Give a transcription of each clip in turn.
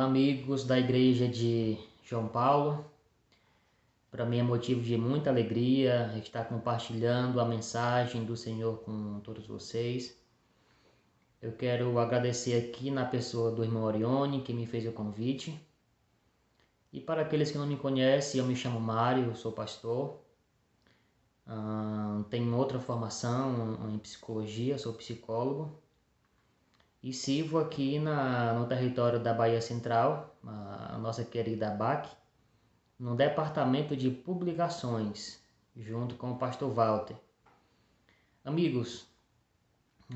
Olá, amigos da Igreja de João Paulo. Para mim é motivo de muita alegria estar compartilhando a mensagem do Senhor com todos vocês. Eu quero agradecer aqui na pessoa do irmão Orione, que me fez o convite. E para aqueles que não me conhecem, eu me chamo Mário, eu sou pastor. Tenho outra formação em psicologia, sou psicólogo. E sirvo aqui no território da Bahia Central, a nossa querida ABAC, no departamento de publicações, junto com o pastor Walter. Amigos,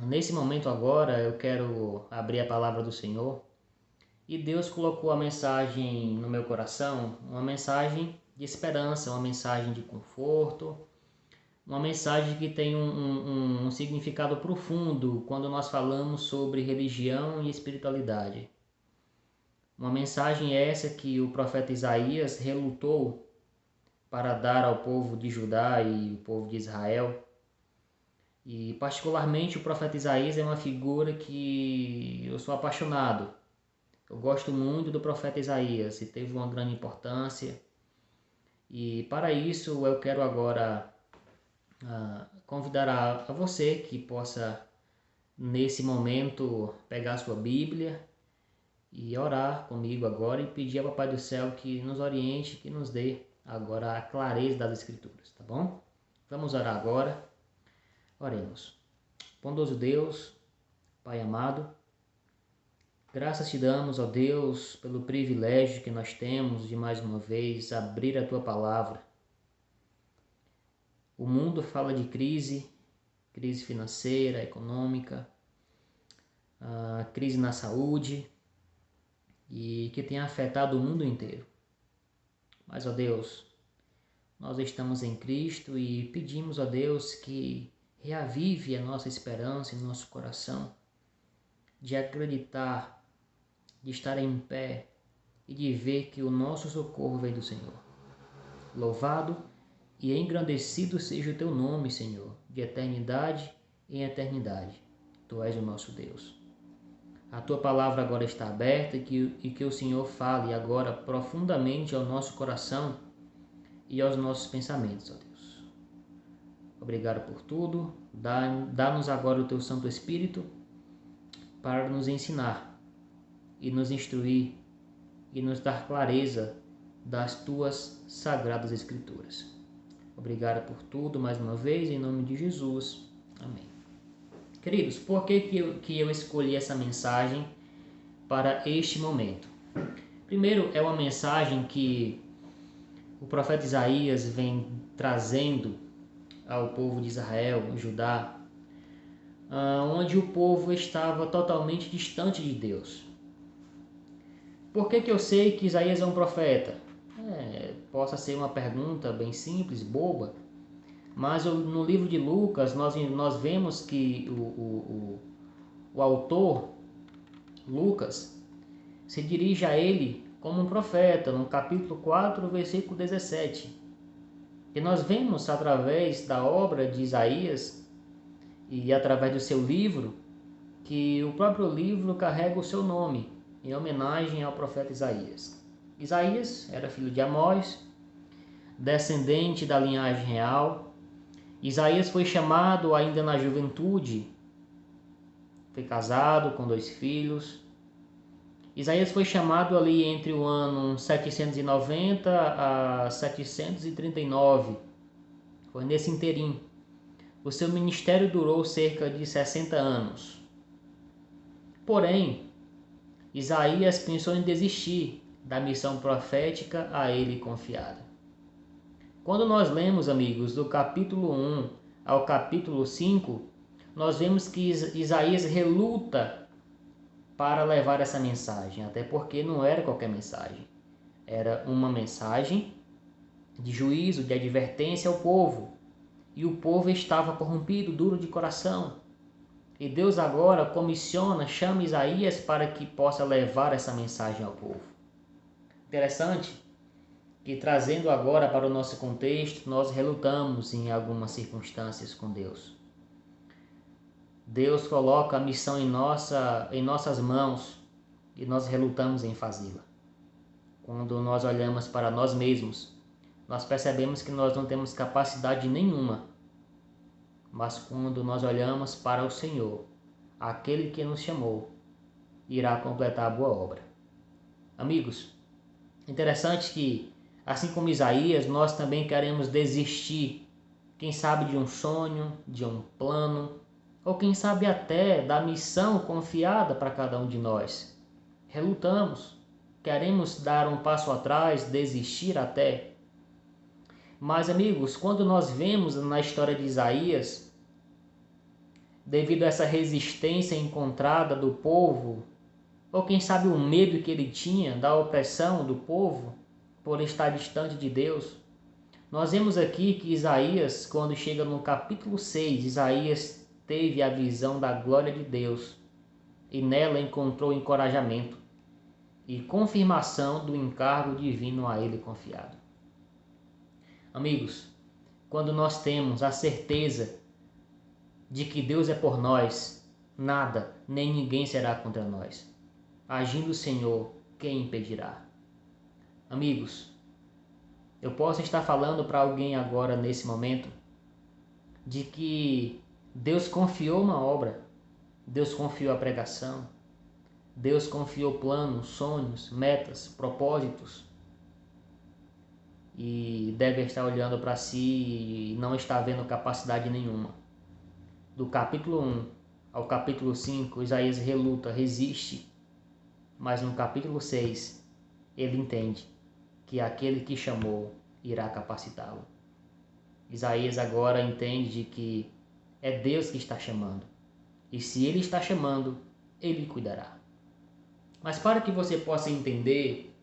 nesse momento agora eu quero abrir a palavra do Senhor e Deus colocou a mensagem no meu coração, uma mensagem de esperança, uma mensagem de conforto, uma mensagem que tem um significado profundo quando nós falamos sobre religião e espiritualidade. Uma mensagem essa que o profeta Isaías relutou para dar ao povo de Judá e o povo de Israel. E particularmente o profeta Isaías é uma figura que eu sou apaixonado. Eu gosto muito do profeta Isaías e teve uma grande importância. E para isso eu quero agora convidar a você que possa, nesse momento, pegar a sua Bíblia e orar comigo agora e pedir ao Papai do Céu que nos oriente, que nos dê agora a clareza das Escrituras, tá bom? Vamos orar agora. Oremos. Bondoso Deus, Pai amado, graças te damos, ó Deus, pelo privilégio que nós temos de mais uma vez abrir a Tua Palavra. O mundo fala de crise financeira, econômica, crise na saúde e que tem afetado o mundo inteiro. Mas, ó Deus, nós estamos em Cristo e pedimos, ó Deus, que reavive a nossa esperança em nosso coração, de acreditar, de estar em pé e de ver que o nosso socorro vem do Senhor. Louvado e engrandecido seja o Teu nome, Senhor, de eternidade em eternidade. Tu és o nosso Deus. A Tua palavra agora está aberta e que o Senhor fale agora profundamente ao nosso coração e aos nossos pensamentos, ó Deus. Obrigado por tudo. Dá-nos agora o Teu Santo Espírito para nos ensinar e nos instruir e nos dar clareza das Tuas sagradas Escrituras. Obrigado por tudo, mais uma vez, em nome de Jesus. Amém. Queridos, por que eu escolhi essa mensagem para este momento? Primeiro, é uma mensagem que o profeta Isaías vem trazendo ao povo de Israel, Judá, onde o povo estava totalmente distante de Deus. Por que eu sei que Isaías é um profeta? Possa ser uma pergunta bem simples, boba, mas no livro de Lucas nós vemos que o autor, Lucas, se dirige a ele como um profeta, no capítulo 4, versículo 17. E nós vemos através da obra de Isaías e através do seu livro, que o próprio livro carrega o seu nome, em homenagem ao profeta Isaías. Isaías era filho de Amós, descendente da linhagem real. Isaías foi chamado ainda na juventude, foi casado com 2 filhos. Isaías foi chamado ali entre o ano 790 a 739, foi nesse interim. O seu ministério durou cerca de 60 anos. Porém, Isaías pensou em desistir da missão profética a ele confiada. Quando nós lemos, amigos, do capítulo 1 ao capítulo 5, nós vemos que Isaías reluta para levar essa mensagem, até porque não era qualquer mensagem. Era uma mensagem de juízo, de advertência ao povo. E o povo estava corrompido, duro de coração. E Deus agora chama Isaías para que possa levar essa mensagem ao povo. Interessante que, trazendo agora para o nosso contexto, nós relutamos em algumas circunstâncias com Deus. Deus coloca a missão em nossas mãos e nós relutamos em fazê-la. Quando nós olhamos para nós mesmos, nós percebemos que nós não temos capacidade nenhuma. Mas quando nós olhamos para o Senhor, aquele que nos chamou, irá completar a boa obra. Amigos, interessante que, assim como Isaías, nós também queremos desistir, quem sabe de um sonho, de um plano, ou quem sabe até da missão confiada para cada um de nós. Relutamos, queremos dar um passo atrás, desistir até. Mas, amigos, quando nós vemos na história de Isaías, devido a essa resistência encontrada do povo, ou quem sabe o medo que ele tinha da opressão do povo por estar distante de Deus, nós vemos aqui que Isaías, quando chega no capítulo 6, Isaías teve a visão da glória de Deus e nela encontrou encorajamento e confirmação do encargo divino a ele confiado. Amigos, quando nós temos a certeza de que Deus é por nós, nada nem ninguém será contra nós. Agindo o Senhor, quem impedirá? Amigos, eu posso estar falando para alguém agora nesse momento de que Deus confiou uma obra, Deus confiou a pregação, Deus confiou planos, sonhos, metas, propósitos, e deve estar olhando para si e não está vendo capacidade nenhuma. Do capítulo 1 ao capítulo 5, Isaías reluta, resiste, mas no capítulo 6, ele entende que aquele que chamou irá capacitá-lo. Isaías agora entende que é Deus que está chamando, e se ele está chamando, ele cuidará. Mas para que você possa entender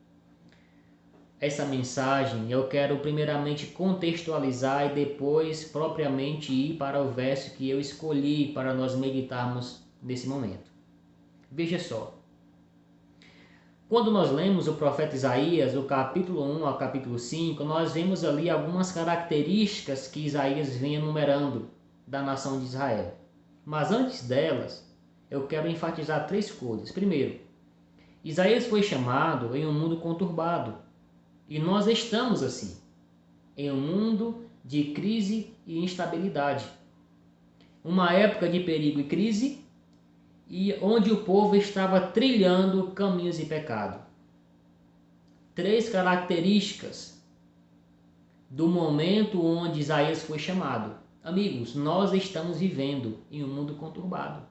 essa mensagem, eu quero primeiramente contextualizar e depois propriamente ir para o verso que eu escolhi para nós meditarmos nesse momento. Veja só. Quando nós lemos o profeta Isaías, do capítulo 1 ao capítulo 5, nós vemos ali algumas características que Isaías vem enumerando da nação de Israel. Mas antes delas, eu quero enfatizar 3 coisas. Primeiro, Isaías foi chamado em um mundo conturbado. E nós estamos assim, em um mundo de crise e instabilidade. Uma época de perigo e crise, e onde o povo estava trilhando caminhos de pecado. 3 características do momento onde Isaías foi chamado. Amigos, nós estamos vivendo em um mundo conturbado.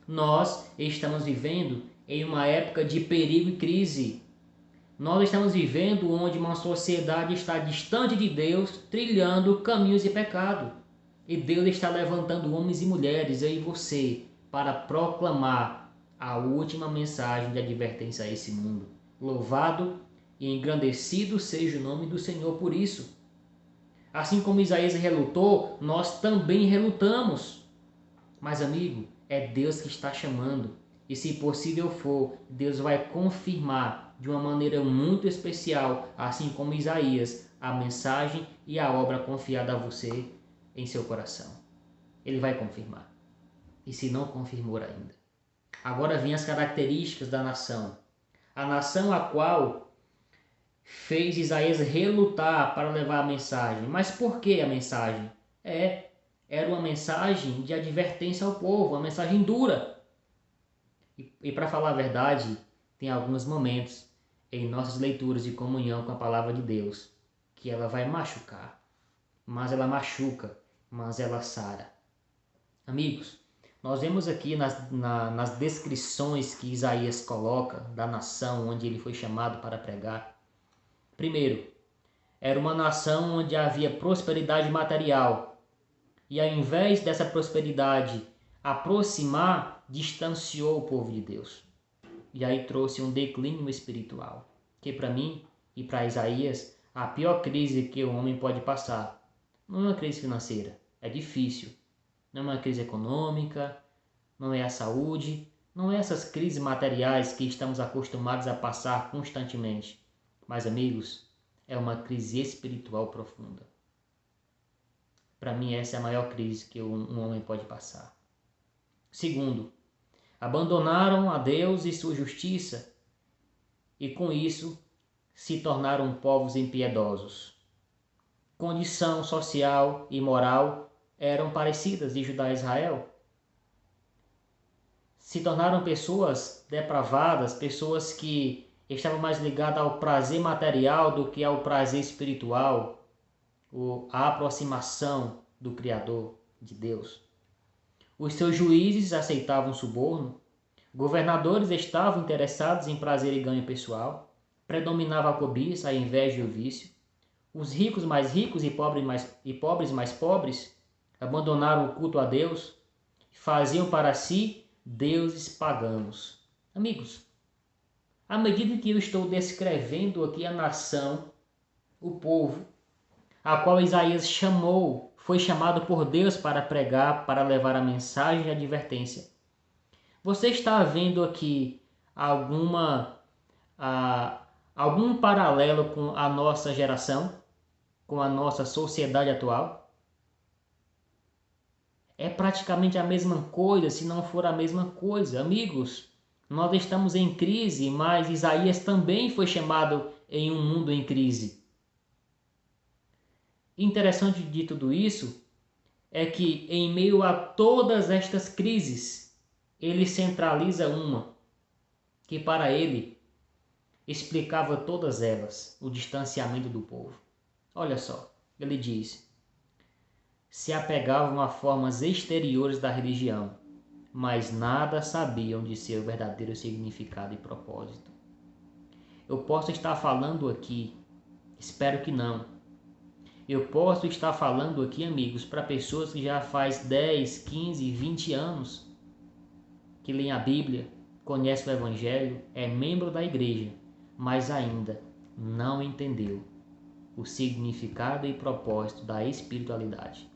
Nós estamos vivendo em uma época de perigo e crise. Nós estamos vivendo onde uma sociedade está distante de Deus, trilhando caminhos de pecado. E Deus está levantando homens e mulheres, eu e você, para proclamar a última mensagem de advertência a esse mundo. Louvado e engrandecido seja o nome do Senhor por isso. Assim como Isaías relutou, nós também relutamos. Mas, amigo, é Deus que está chamando. E se possível for, Deus vai confirmar de uma maneira muito especial, assim como Isaías, a mensagem e a obra confiada a você em seu coração. Ele vai confirmar. E se não confirmou ainda. Agora vem as características da nação. A nação a qual fez Isaías relutar para levar a mensagem. Mas por que a mensagem? Era uma mensagem de advertência ao povo, uma mensagem dura. E para falar a verdade, tem alguns momentos em nossas leituras de comunhão com a palavra de Deus que ela vai machucar. Mas ela machuca, mas ela sara. Amigos, nós vemos aqui nas descrições que Isaías coloca da nação onde ele foi chamado para pregar. Primeiro, era uma nação onde havia prosperidade material. E ao invés dessa prosperidade aproximar, distanciou o povo de Deus. E aí trouxe um declínio espiritual, que para mim e para Isaías, a pior crise que o homem pode passar. Não é uma crise financeira, é difícil. Não é uma crise econômica, não é a saúde, não é essas crises materiais que estamos acostumados a passar constantemente. Mas, amigos, é uma crise espiritual profunda. Para mim, essa é a maior crise que um homem pode passar. Segundo, Abandonaram a Deus e sua justiça, e com isso se tornaram povos impiedosos. Condição social e moral eram parecidas de Judá e Israel. Se tornaram pessoas depravadas, pessoas que estavam mais ligadas ao prazer material do que ao prazer espiritual, a aproximação do Criador, de Deus. Os seus juízes aceitavam suborno, governadores estavam interessados em prazer e ganho pessoal, predominava a cobiça, a inveja e o vício. Os ricos mais ricos e pobres mais pobres abandonaram o culto a Deus, faziam para si deuses pagãos. Amigos, à medida que eu estou descrevendo aqui a nação, o povo, a qual Isaías foi chamado por Deus para pregar, para levar a mensagem de advertência. Você está vendo aqui algum paralelo com a nossa geração, com a nossa sociedade atual? É praticamente a mesma coisa, se não for a mesma coisa. Amigos, nós estamos em crise, mas Isaías também foi chamado em um mundo em crise. Interessante de tudo isso é que, em meio a todas estas crises, ele centraliza uma, que para ele explicava todas elas, o distanciamento do povo. Olha só, ele diz: se apegavam a formas exteriores da religião, mas nada sabiam de seu verdadeiro significado e propósito. Eu posso estar falando aqui, espero que não. Eu posso estar falando aqui, amigos, para pessoas que já faz 10, 15, 20 anos que leem a Bíblia, conhecem o Evangelho, é membro da igreja, mas ainda não entendeu o significado e propósito da espiritualidade.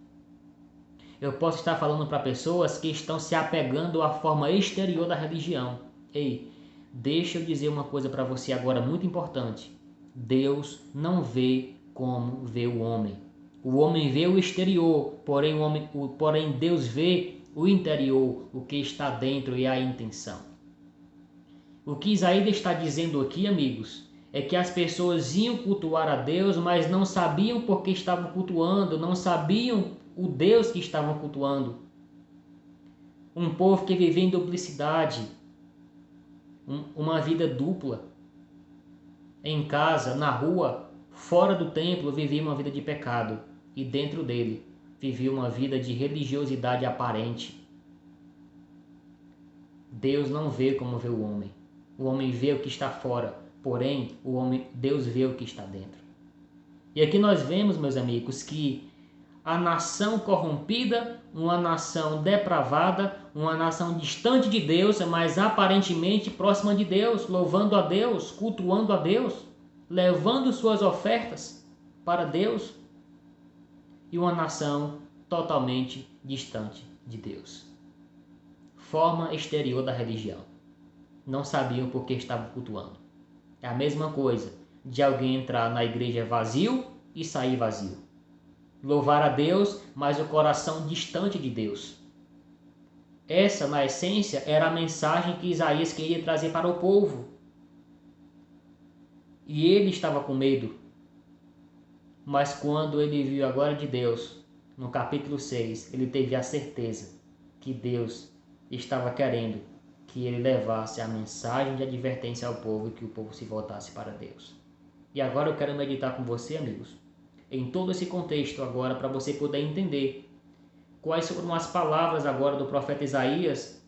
Eu posso estar falando para pessoas que estão se apegando à forma exterior da religião. Ei, deixa eu dizer uma coisa para você agora muito importante. Deus não vê como vê o homem. O homem vê o exterior, porém Deus vê o interior, o que está dentro e a intenção. O que Isaías está dizendo aqui, amigos, é que as pessoas iam cultuar a Deus, mas não sabiam por que estavam cultuando, não sabiam o Deus que estavam cultuando. Um povo que vivia em duplicidade, uma vida dupla. Em casa, na rua, fora do templo, vivia uma vida de pecado, e dentro dele vivia uma vida de religiosidade aparente. Deus não vê como vê o homem. O homem vê o que está fora, porém Deus vê o que está dentro. E aqui nós vemos, meus amigos, que a nação corrompida, uma nação depravada, uma nação distante de Deus, mas aparentemente próxima de Deus, louvando a Deus, cultuando a Deus, levando suas ofertas para Deus, e uma nação totalmente distante de Deus. Forma exterior da religião. Não sabiam por que estavam cultuando. É a mesma coisa de alguém entrar na igreja vazio e sair vazio. Louvar a Deus, mas o coração distante de Deus. Essa, na essência, era a mensagem que Isaías queria trazer para o povo. E ele estava com medo. Mas quando ele viu a glória de Deus, no capítulo 6, ele teve a certeza que Deus estava querendo que ele levasse a mensagem de advertência ao povo e que o povo se voltasse para Deus. E agora eu quero meditar com você, amigos, em todo esse contexto agora, para você poder entender quais foram as palavras agora do profeta Isaías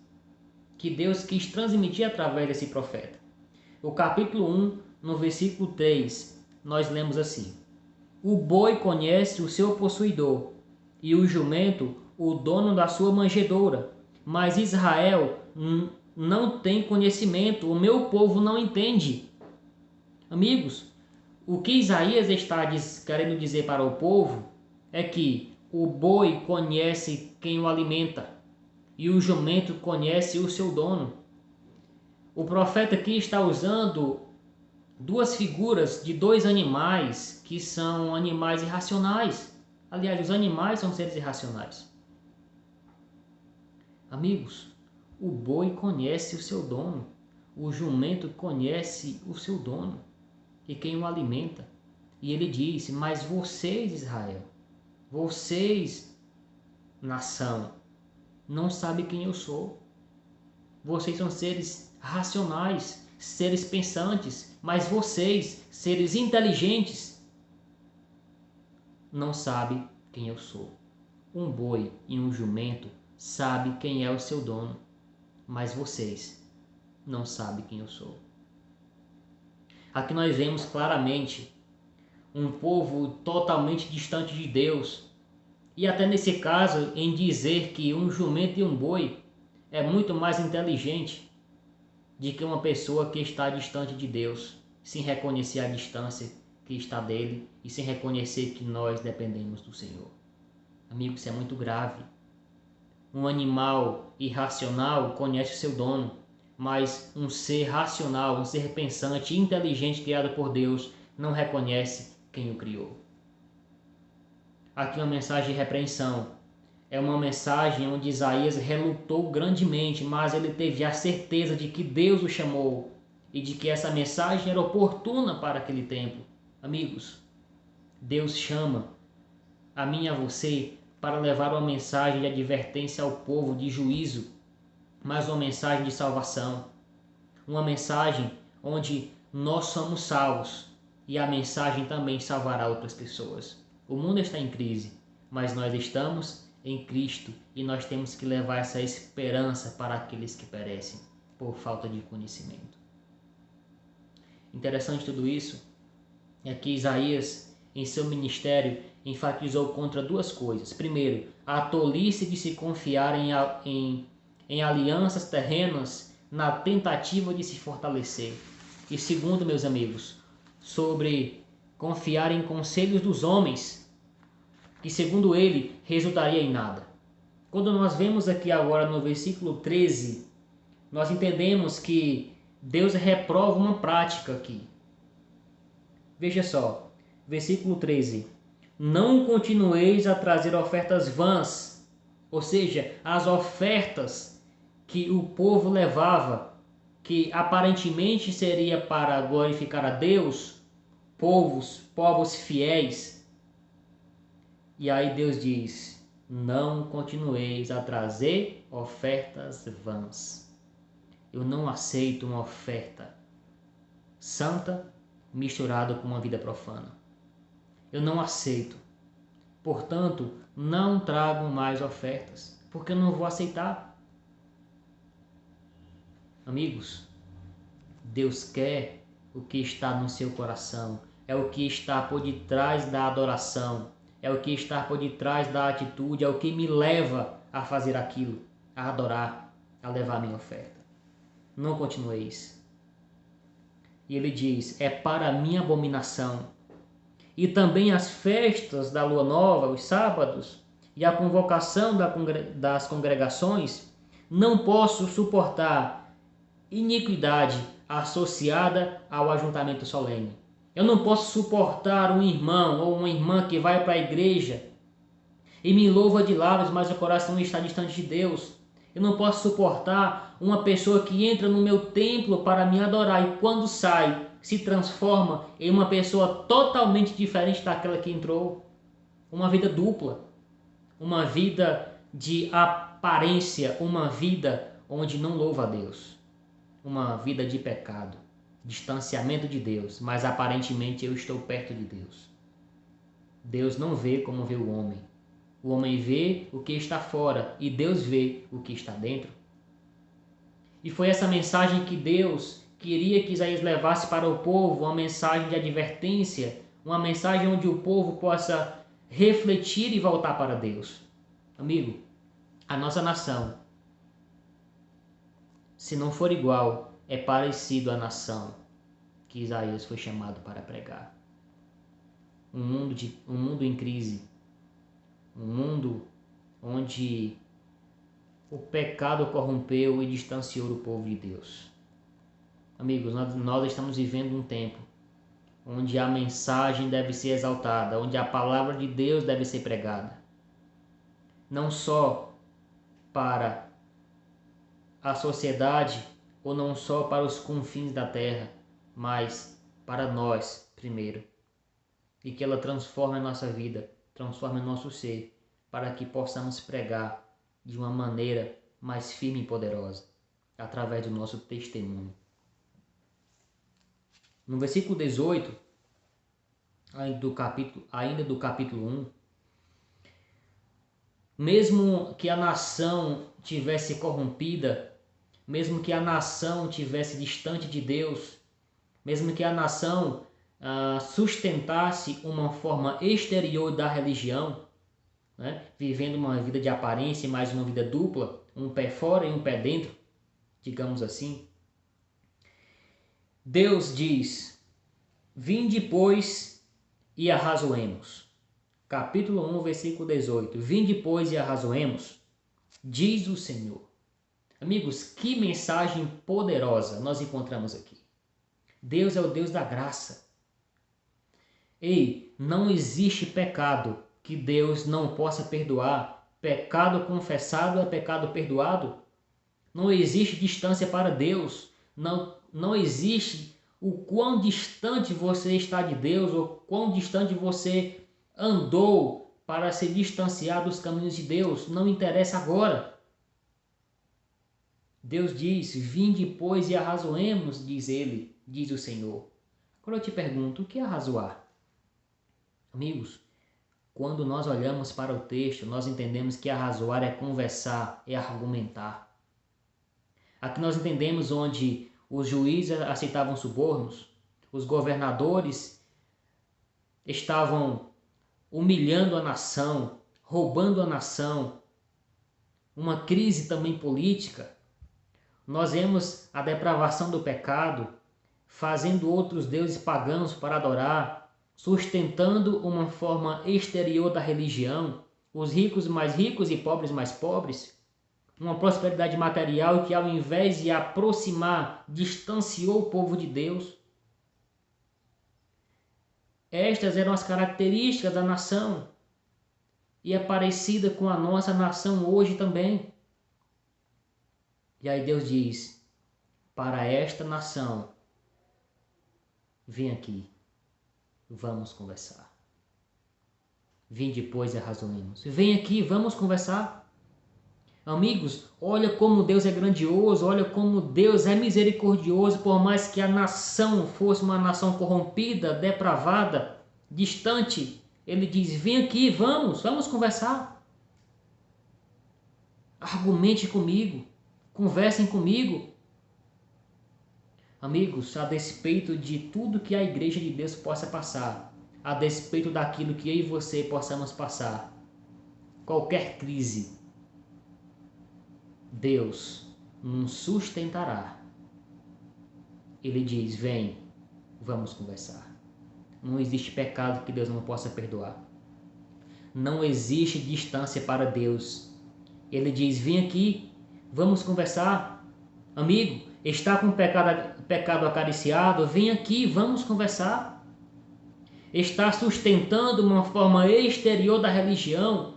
que Deus quis transmitir através desse profeta. O capítulo 1, no versículo 3, nós lemos assim: o boi conhece o seu possuidor, e o jumento o dono da sua manjedoura, mas Israel não tem conhecimento, o meu povo não entende. Amigos, o que Isaías está querendo dizer para o povo é que o boi conhece quem o alimenta e o jumento conhece o seu dono. O profeta aqui está usando duas figuras de dois animais que são animais irracionais. Aliás, os animais são seres irracionais. Amigos, O boi conhece o seu dono, o jumento conhece o seu dono e quem o alimenta. E ele disse: mas vocês, Israel, vocês, nação, não sabem quem eu sou. Vocês são seres racionais, seres pensantes, mas vocês, seres inteligentes, não sabem quem eu sou. Um boi e um jumento sabem quem é o seu dono, mas vocês não sabem quem eu sou. Aqui nós vemos claramente um povo totalmente distante de Deus. E até nesse caso, em dizer que um jumento e um boi é muito mais inteligente do que uma pessoa que está distante de Deus, sem reconhecer a distância que está dele e sem reconhecer que nós dependemos do Senhor. Amigo, isso é muito grave. Um animal irracional conhece o seu dono, mas um ser racional, um ser pensante, inteligente, criado por Deus, não reconhece quem o criou. Aqui uma mensagem de repreensão. É uma mensagem onde Isaías relutou grandemente, mas ele teve a certeza de que Deus o chamou e de que essa mensagem era oportuna para aquele tempo. Amigos, Deus chama a mim e a você para levar uma mensagem de advertência ao povo, de juízo, mas uma mensagem de salvação. Uma mensagem onde nós somos salvos e a mensagem também salvará outras pessoas. O mundo está em crise, mas nós estamos em Cristo e nós temos que levar essa esperança para aqueles que perecem por falta de conhecimento. Interessante tudo isso é que Isaías, em seu ministério, enfatizou contra duas coisas. Primeiro, a tolice de se confiar em alianças terrenas na tentativa de se fortalecer. E segundo, meus amigos, sobre confiar em conselhos dos homens, que segundo ele resultaria em nada. Quando nós vemos aqui agora no versículo 13, nós entendemos que Deus reprova uma prática aqui. Veja só, versículo 13. Não continueis a trazer ofertas vãs, ou seja, as ofertas que o povo levava, que aparentemente seria para glorificar a Deus, povos fiéis. E aí Deus diz: não continueis a trazer ofertas vãs. Eu não aceito uma oferta santa misturada com uma vida profana. Eu não aceito. Portanto, não trago mais ofertas, porque eu não vou aceitar. Amigos, Deus quer o que está no seu coração, é o que está por detrás da adoração, é o que está por detrás da atitude, é o que me leva a fazer aquilo, a adorar, a levar a minha oferta. Não continueis. E ele diz: é para a minha abominação. E também as festas da lua nova, os sábados, e a convocação das congregações, não posso suportar iniquidade associada ao ajuntamento solene. Eu não posso suportar um irmão ou uma irmã que vai para a igreja e me louva de lábios, mas o coração está distante de Deus. Eu não posso suportar uma pessoa que entra no meu templo para me adorar e quando sai, se transforma em uma pessoa totalmente diferente daquela que entrou. Uma vida dupla, uma vida de aparência, uma vida onde não louva a Deus. Uma vida de pecado, distanciamento de Deus, mas aparentemente eu estou perto de Deus. Deus não vê como vê o homem. O homem vê o que está fora e Deus vê o que está dentro. E foi essa mensagem que Deus queria que Isaías levasse para o povo, uma mensagem de advertência, uma mensagem onde o povo possa refletir e voltar para Deus. Amigo, a nossa nação, se não for igual, é parecido à nação que Isaías foi chamado para pregar. Um mundo em crise, um mundo onde o pecado corrompeu e distanciou o povo de Deus. Amigos, nós estamos vivendo um tempo onde a mensagem deve ser exaltada, onde a palavra de Deus deve ser pregada. Não só para a sociedade ou não só para os confins da terra, mas para nós primeiro. E que ela transforme a nossa vida, transforme o nosso ser, para que possamos pregar de uma maneira mais firme e poderosa, através do nosso testemunho. No versículo 18, ainda do capítulo 1, mesmo que a nação tivesse corrompida, mesmo que a nação tivesse distante de Deus, mesmo que a nação sustentasse uma forma exterior da religião, né, vivendo uma vida de aparência, mas uma vida dupla, um pé fora e um pé dentro, digamos assim, Deus diz: vinde, pois, e arrazoemos. Capítulo 1, versículo 18. Vinde, pois, e arrazoemos, diz o Senhor. Amigos, que mensagem poderosa nós encontramos aqui. Deus é o Deus da graça. Ei, não existe pecado que Deus não possa perdoar. Pecado confessado é pecado perdoado. Não existe distância para Deus. Não existe o quão distante você está de Deus ou quão distante você andou para se distanciar dos caminhos de Deus. Não interessa agora. Deus diz: vinde, pois, e arrazoemos, diz ele, diz o Senhor. Agora eu te pergunto, o que é arrazoar? Amigos, quando nós olhamos para o texto, nós entendemos que arrazoar é conversar, é argumentar. Aqui nós entendemos onde os juízes aceitavam subornos, os governadores estavam humilhando a nação, roubando a nação, uma crise também política. Nós vemos a depravação do pecado, fazendo outros deuses pagãos para adorar, sustentando uma forma exterior da religião, os ricos mais ricos e pobres mais pobres, uma prosperidade material que, ao invés de aproximar, distanciou o povo de Deus. Estas eram as características da nação e é parecida com a nossa nação hoje também. E aí Deus diz: para esta nação, vem aqui, vamos conversar. Vinde, pois, e arrazoemos. Vem aqui, vamos conversar. Amigos, olha como Deus é grandioso, olha como Deus é misericordioso, por mais que a nação fosse uma nação corrompida, depravada, distante. Ele diz: vem aqui, vamos conversar. Argumente comigo, conversem comigo. Amigos, a despeito de tudo que a igreja de Deus possa passar, a despeito daquilo que eu e você possamos passar, qualquer crise, Deus nos sustentará. Ele diz: vem, vamos conversar. Não existe pecado que Deus não possa perdoar. Não existe distância para Deus. Ele diz: vem aqui, vamos conversar. Amigo, está com pecado acariciado? Vem aqui, vamos conversar. Está sustentando uma forma exterior da religião?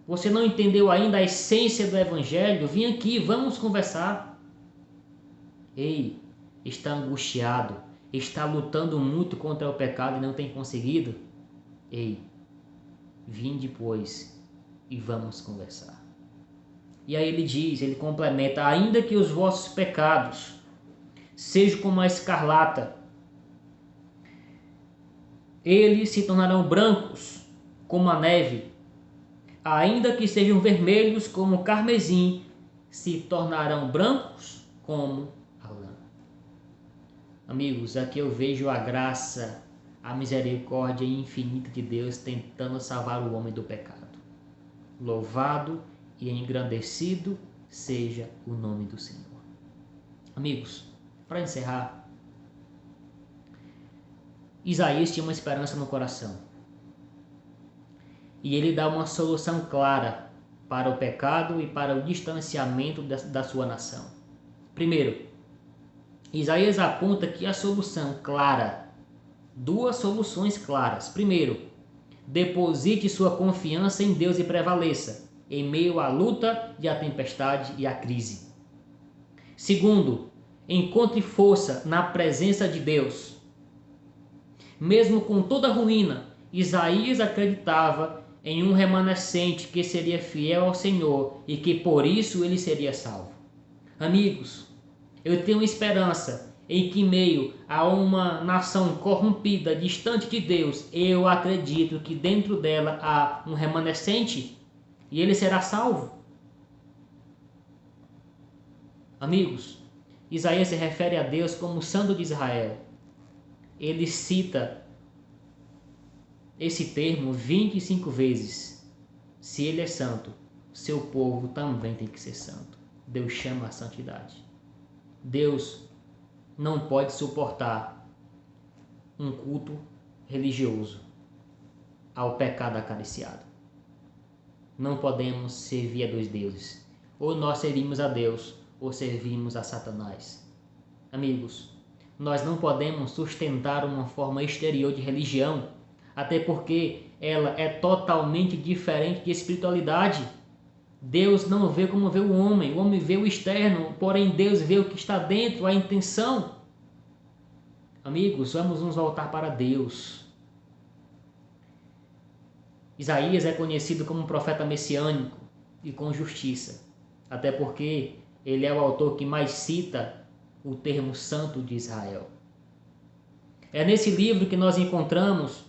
Você não entendeu ainda a essência do Evangelho? Vem aqui, vamos conversar. Ei, está angustiado, está lutando muito contra o pecado e não tem conseguido? Ei, vinde, pois, e vamos conversar. E aí ele complementa: ainda que os vossos pecados sejam como a escarlata, eles se tornarão brancos como a neve. Ainda que sejam vermelhos como o carmesim, se tornarão brancos como a lã. Amigos, aqui eu vejo a graça, a misericórdia infinita de Deus tentando salvar o homem do pecado. Louvado e engrandecido seja o nome do Senhor. Amigos, para encerrar, Isaías tinha uma esperança no coração. E ele dá uma solução clara para o pecado e para o distanciamento da sua nação. Primeiro, Isaías aponta que a solução clara, duas soluções claras. Primeiro, deposite sua confiança em Deus e prevaleça em meio à luta e à tempestade e à crise. Segundo, encontre força na presença de Deus. Mesmo com toda a ruína, Isaías acreditava em um remanescente que seria fiel ao Senhor e que por isso ele seria salvo. Amigos, eu tenho esperança em que, em meio a uma nação corrompida, distante de Deus, eu acredito que dentro dela há um remanescente e ele será salvo. Amigos, Isaías se refere a Deus como o Santo de Israel. Ele cita esse termo 25 vezes. Se ele é santo, seu povo também tem que ser santo. Deus chama a santidade. Deus não pode suportar um culto religioso ao pecado acariciado. Não podemos servir a dois deuses. Ou nós servimos a Deus, ou servimos a Satanás. Amigos, nós não podemos sustentar uma forma exterior de religião, até porque ela é totalmente diferente de espiritualidade. Deus não vê como vê o homem vê o externo, porém Deus vê o que está dentro, a intenção. Amigos, vamos nos voltar para Deus. Isaías é conhecido como um profeta messiânico e com justiça, até porque ele é o autor que mais cita o termo Santo de Israel. É nesse livro que nós encontramos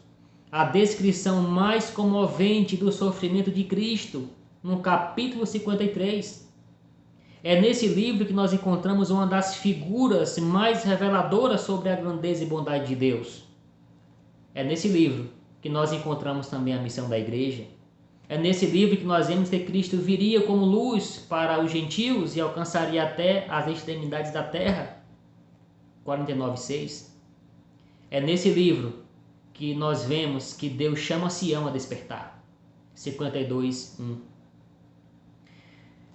a descrição mais comovente do sofrimento de Cristo, no capítulo 53. É nesse livro que nós encontramos uma das figuras mais reveladoras sobre a grandeza e bondade de Deus. É nesse livro que nós encontramos também a missão da igreja. É nesse livro que nós vemos que Cristo viria como luz para os gentios e alcançaria até as extremidades da terra. 49:6. É nesse livro que nós vemos que Deus chama Sião a despertar. 52:1.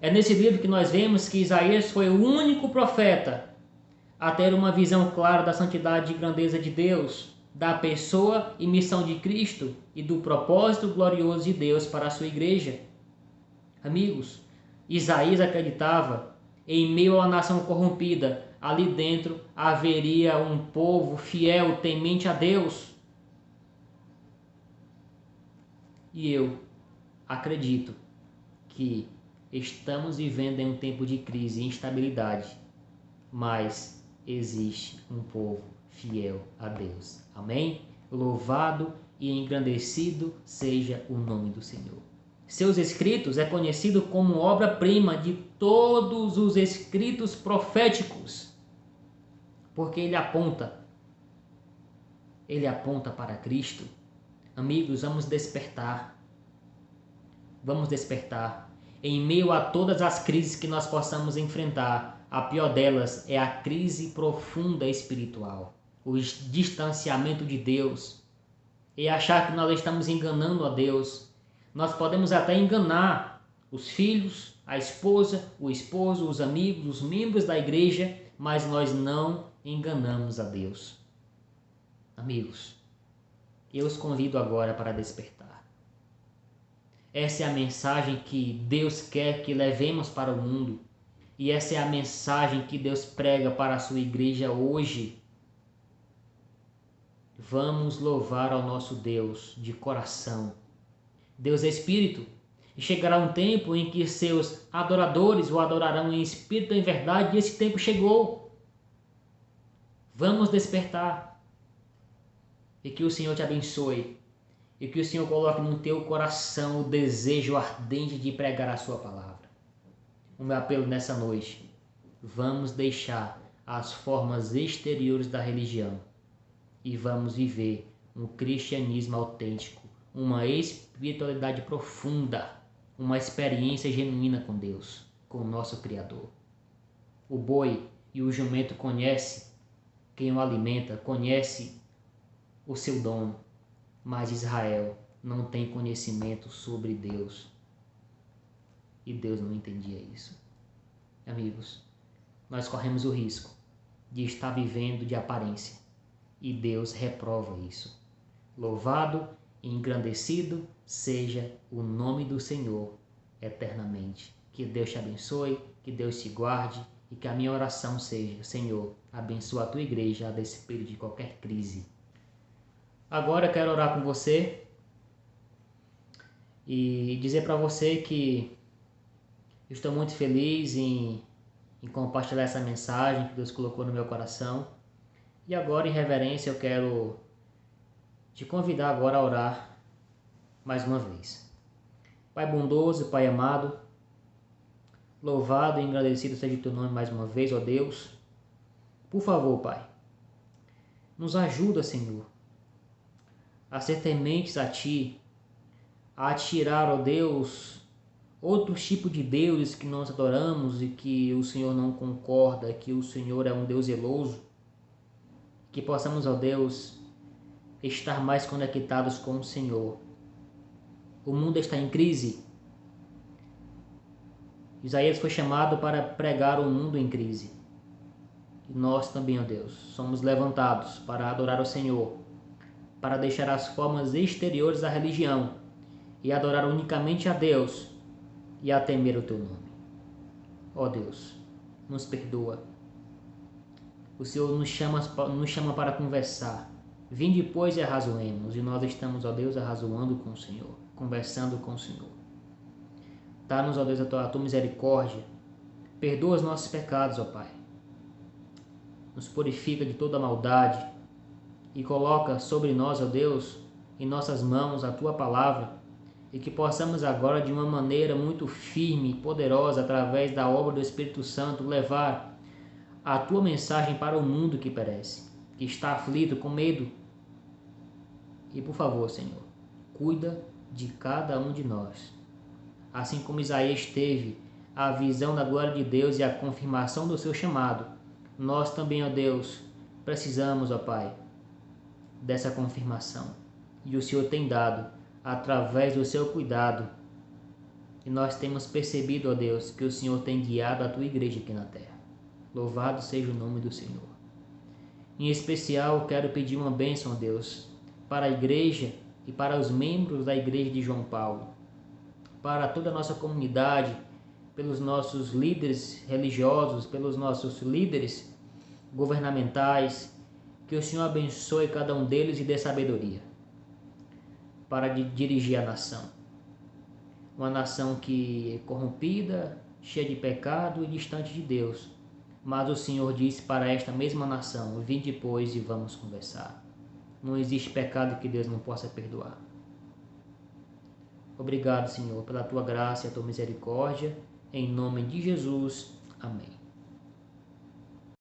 É nesse livro que nós vemos que Isaías foi o único profeta a ter uma visão clara da santidade e grandeza de Deus, da pessoa e missão de Cristo e do propósito glorioso de Deus para a sua igreja. Amigos, Isaías acreditava, em meio a uma nação corrompida, ali dentro haveria um povo fiel, temente a Deus. E eu acredito que estamos vivendo em um tempo de crise e instabilidade, mas existe um povo fiel a Deus. Amém? Louvado e engrandecido seja o nome do Senhor. Seus escritos é conhecido como obra-prima de todos os escritos proféticos, porque ele aponta para Cristo. Amigos, vamos despertar. Vamos despertar. Em meio a todas as crises que nós possamos enfrentar, a pior delas é a crise profunda espiritual, o distanciamento de Deus, e achar que nós estamos enganando a Deus. Nós podemos até enganar os filhos, a esposa, o esposo, os amigos, os membros da igreja, mas nós não enganamos a Deus. Amigos, eu os convido agora para despertar. Essa é a mensagem que Deus quer que levemos para o mundo. E essa é a mensagem que Deus prega para a sua igreja hoje. Vamos louvar ao nosso Deus de coração. Deus é Espírito, e chegará um tempo em que seus adoradores o adorarão em espírito e em verdade, e esse tempo chegou. Vamos despertar. E que o Senhor te abençoe. E que o Senhor coloque no teu coração o desejo ardente de pregar a sua palavra. O meu apelo nessa noite: vamos deixar as formas exteriores da religião e vamos viver um cristianismo autêntico, uma espiritualidade profunda, uma experiência genuína com Deus, com o nosso Criador. O boi e o jumento conhecem quem o alimenta, conhece o seu dono, mas Israel não tem conhecimento sobre Deus. E Deus não entendia isso. Amigos, nós corremos o risco de estar vivendo de aparência, e Deus reprova isso. Louvado e engrandecido seja o nome do Senhor eternamente. Que Deus te abençoe, que Deus te guarde E que a minha oração seja: Senhor, abençoa a tua igreja a despeito de qualquer crise. Agora eu quero orar com você e dizer para você que estou muito feliz em compartilhar essa mensagem que Deus colocou no meu coração. E agora, em reverência, eu quero te convidar agora a orar mais uma vez. Pai bondoso, Pai amado, louvado e agradecido seja o teu nome mais uma vez, ó Deus. Por favor, Pai, nos ajuda, Senhor, a ser tementes a Ti, a tirar, ó Deus, outros tipos de deuses que nós adoramos e que o Senhor não concorda, que o Senhor é um Deus zeloso. Que possamos, ó Deus, estar mais conectados com o Senhor. O mundo está em crise. Isaías foi chamado para pregar o mundo em crise. E nós também, ó Deus, somos levantados para adorar o Senhor, para deixar as formas exteriores da religião e adorar unicamente a Deus e a temer o teu nome. Ó Deus, nos perdoa. O Senhor nos chama para conversar. Vinde, pois, e arrazoemos. E nós estamos, ó Deus, arrazoando com o Senhor, conversando com o Senhor. Dá-nos, ó Deus, a tua misericórdia. Perdoa os nossos pecados, ó Pai. Nos purifica de toda maldade e coloca sobre nós, ó Deus, em nossas mãos a tua palavra e que possamos agora, de uma maneira muito firme e poderosa, através da obra do Espírito Santo, levar a tua mensagem para o mundo que perece, que está aflito, com medo. E por favor, Senhor, cuida de cada um de nós. Assim como Isaías teve a visão da glória de Deus e a confirmação do seu chamado, nós também, ó Deus, precisamos, ó Pai, dessa confirmação. E o Senhor tem dado através do seu cuidado. E nós temos percebido, ó Deus, que o Senhor tem guiado a tua igreja aqui na terra. Louvado seja o nome do Senhor. Em especial, quero pedir uma bênção, ó Deus, para a igreja e para os membros da igreja de João Paulo, para toda a nossa comunidade, pelos nossos líderes religiosos, pelos nossos líderes governamentais, que o Senhor abençoe cada um deles e dê sabedoria para dirigir a nação. Uma nação que é corrompida, cheia de pecado e distante de Deus. Mas o Senhor disse para esta mesma nação: vinde depois e vamos conversar. Não existe pecado que Deus não possa perdoar. Obrigado, Senhor, pela tua graça e a tua misericórdia. Em nome de Jesus. Amém.